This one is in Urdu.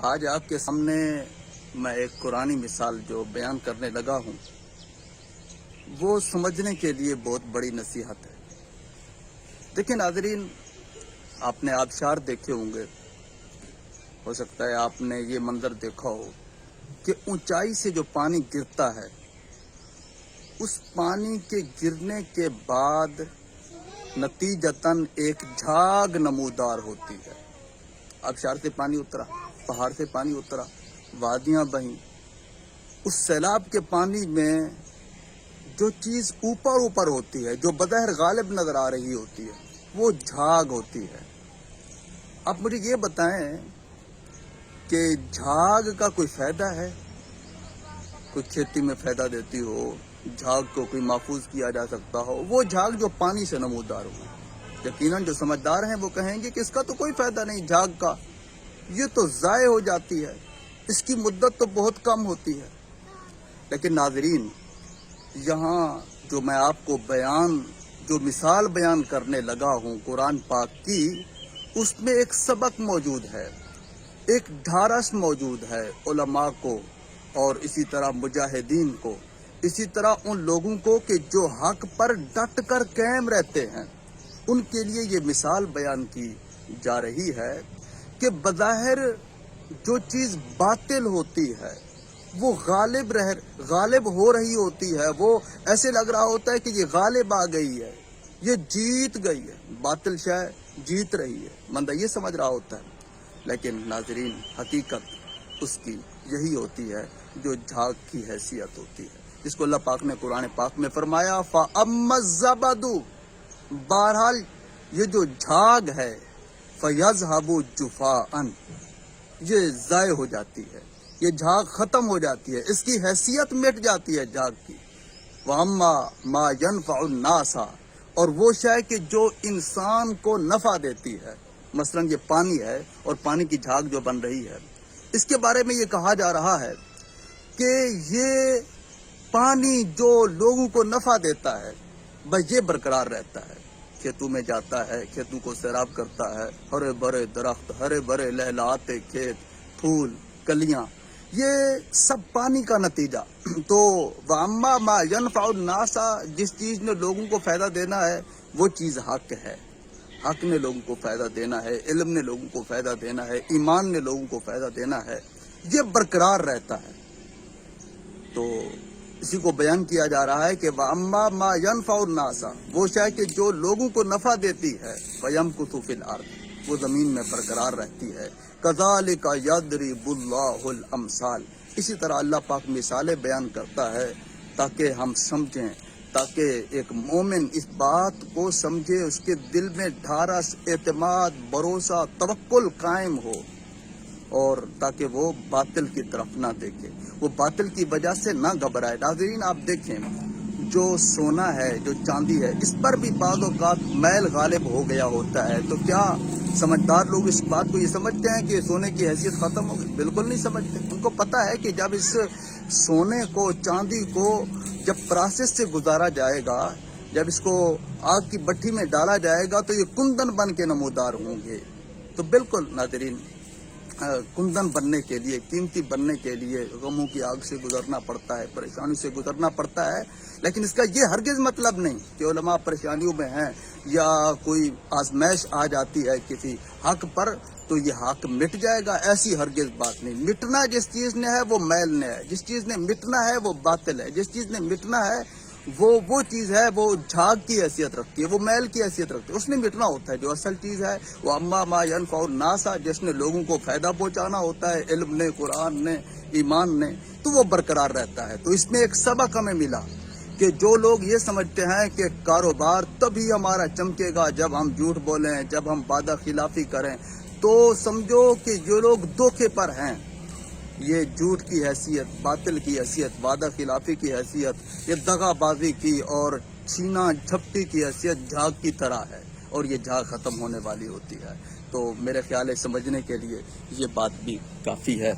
آج آپ کے سامنے میں ایک قرآنی مثال جو بیان کرنے لگا ہوں وہ سمجھنے کے لیے بہت بڑی نصیحت ہے۔ دیکھیں ناظرین، آپ نے آبشار دیکھے ہوں گے، ہو سکتا ہے آپ نے یہ منظر دیکھا ہو کہ اونچائی سے جو پانی گرتا ہے، اس پانی کے گرنے کے بعد نتیجتاً ایک جھاگ نمودار ہوتی ہے۔ آبشار سے پانی اترا، پہاڑ سے پانی اترا، وادیاں بہیں، اس سیلاب کے پانی میں جو چیز اوپر ہوتی ہے، جو بظاہر غالب نظر آ رہی ہوتی ہے، وہ جھاگ ہوتی ہے۔ اب مجھے یہ بتائیں کہ جھاگ کا کوئی فائدہ ہے؟ کوئی کھیتی میں فائدہ دیتی ہو، جھاگ کو کوئی محفوظ کیا جا سکتا ہو، وہ جھاگ جو پانی سے نمودار ہو، یقیناً جو سمجھدار ہیں وہ کہیں گے کہ اس کا تو کوئی فائدہ نہیں، جھاگ کا یہ تو ضائع ہو جاتی ہے، اس کی مدت تو بہت کم ہوتی ہے۔ لیکن ناظرین، یہاں جو میں آپ کو جو مثال بیان کرنے لگا ہوں قرآن پاک کی، اس میں ایک سبق موجود ہے، ایک ڈھارس موجود ہے علماء کو، اور اسی طرح مجاہدین کو، اسی طرح ان لوگوں کو کہ جو حق پر ڈٹ کر قائم رہتے ہیں، ان کے لیے یہ مثال بیان کی جا رہی ہے کہ بظاہر جو چیز باطل ہوتی ہے وہ غالب ہو رہی ہوتی ہے، وہ ایسے لگ رہا ہوتا ہے کہ یہ غالب آ گئی ہے، یہ جیت گئی ہے، باطل شے جیت رہی ہے، بندہ یہ سمجھ رہا ہوتا ہے۔ لیکن ناظرین، حقیقت اس کی یہی ہوتی ہے جو جھاگ کی حیثیت ہوتی ہے، جس کو اللہ پاک نے قرآن پاک میں فرمایا فَأَمَّا الزَّبَدُ، بہرحال یہ جو جھاگ ہے فَيَذْهَبُ جُفَاءً، یہ ضائع ہو جاتی ہے، یہ جھاگ ختم ہو جاتی ہے، اس کی حیثیت مٹ جاتی ہے جھاگ کی۔ وَأَمَّا مَا يَنْفَعُ النَّاسَ، اور وہ شے کہ جو انسان کو نفع دیتی ہے، مثلا یہ پانی ہے اور پانی کی جھاگ جو بن رہی ہے، اس کے بارے میں یہ کہا جا رہا ہے کہ یہ پانی جو لوگوں کو نفع دیتا ہے بس یہ برقرار رہتا ہے، کھیتوں میں جاتا ہے، کھیتوں کو سیراب کرتا ہے، ہرے بھرے درخت، ہرے بھرے لہلاتے کھیت، پھول، کلیاں، یہ سب پانی کا نتیجہ۔ تو وَأَمَّا مَا يَنْفَعُ النَّاسَ، جس چیز نے لوگوں کو فائدہ دینا ہے وہ چیز حق ہے، حق نے لوگوں کو فائدہ دینا ہے، علم نے لوگوں کو فائدہ دینا ہے، ایمان نے لوگوں کو فائدہ دینا ہے، یہ برقرار رہتا ہے۔ تو اسی کو بیان کیا جا رہا ہے کہ وَأَمَّا مَا يَنْفَعُ النَّاسَ، وہ شے کہ جو لوگوں کو نفع دیتی ہے، فَيَمْكُثُ فِي الْأَرْضِ، وہ زمین میں برقرار رہتی ہے۔ كَذَلِكَ يَضْرِبُ اللَّهُ الْأَمْثَالَ، اسی طرح اللہ پاک مثالیں بیان کرتا ہے تاکہ ہم سمجھیں، تاکہ ایک مومن اس بات کو سمجھے، اس کے دل میں ڈھارس، اعتماد، بھروسہ، توکل قائم ہو، اور تاکہ وہ باطل کی طرف نہ دیکھے، وہ باطل کی وجہ سے نہ گھبرائے۔ ناظرین، آپ دیکھیں جو سونا ہے، جو چاندی ہے، اس پر بھی بعض اوقات میل غالب ہو گیا ہوتا ہے، تو کیا سمجھدار لوگ اس بات کو یہ سمجھتے ہیں کہ سونے کی حیثیت ختم ہو گئی؟ بالکل نہیں سمجھتے۔ ان کو پتہ ہے کہ جب اس سونے کو، چاندی کو جب پروسیس سے گزارا جائے گا، جب اس کو آگ کی بھٹی میں ڈالا جائے گا تو یہ کندن بن کے نمودار ہوں گے۔ تو بالکل ناظرین، کندن بننے کے لیے، قیمتی بننے کے لیے غموں کی آگ سے گزرنا پڑتا ہے، پریشانی سے گزرنا پڑتا ہے، لیکن اس کا یہ ہرگز مطلب نہیں کہ علماء پریشانیوں میں ہیں یا کوئی آزمائش آ جاتی ہے کسی حق پر تو یہ حق مٹ جائے گا، ایسی ہرگز بات نہیں۔ مٹنا جس چیز نے ہے وہ میل نے ہے، جس چیز نے مٹنا ہے وہ باطل ہے، جس چیز نے مٹنا ہے وہ چیز ہے، وہ جھاگ کی حیثیت رکھتی ہے، وہ میل کی حیثیت رکھتی ہے، اس نے مٹنا ہوتا ہے۔ جو اصل چیز ہے وہ اما ما ينفع الناس، جس نے لوگوں کو فائدہ پہنچانا ہوتا ہے، علم نے، قرآن نے، ایمان نے، تو وہ برقرار رہتا ہے۔ تو اس میں ایک سبق ہمیں ملا کہ جو لوگ یہ سمجھتے ہیں کہ کاروبار تبھی ہمارا چمکے گا جب ہم جھوٹ بولیں، جب ہم وعدہ خلافی کریں، تو سمجھو کہ جو لوگ دھوکے پر ہیں، یہ جھوٹ کی حیثیت، باطل کی حیثیت، وعدہ خلافی کی حیثیت، یہ دغا بازی کی اور چھینا جھپٹی کی حیثیت جھاگ کی طرح ہے، اور یہ جھاگ ختم ہونے والی ہوتی ہے۔ تو میرے خیال ہے سمجھنے کے لیے یہ بات بھی کافی ہے۔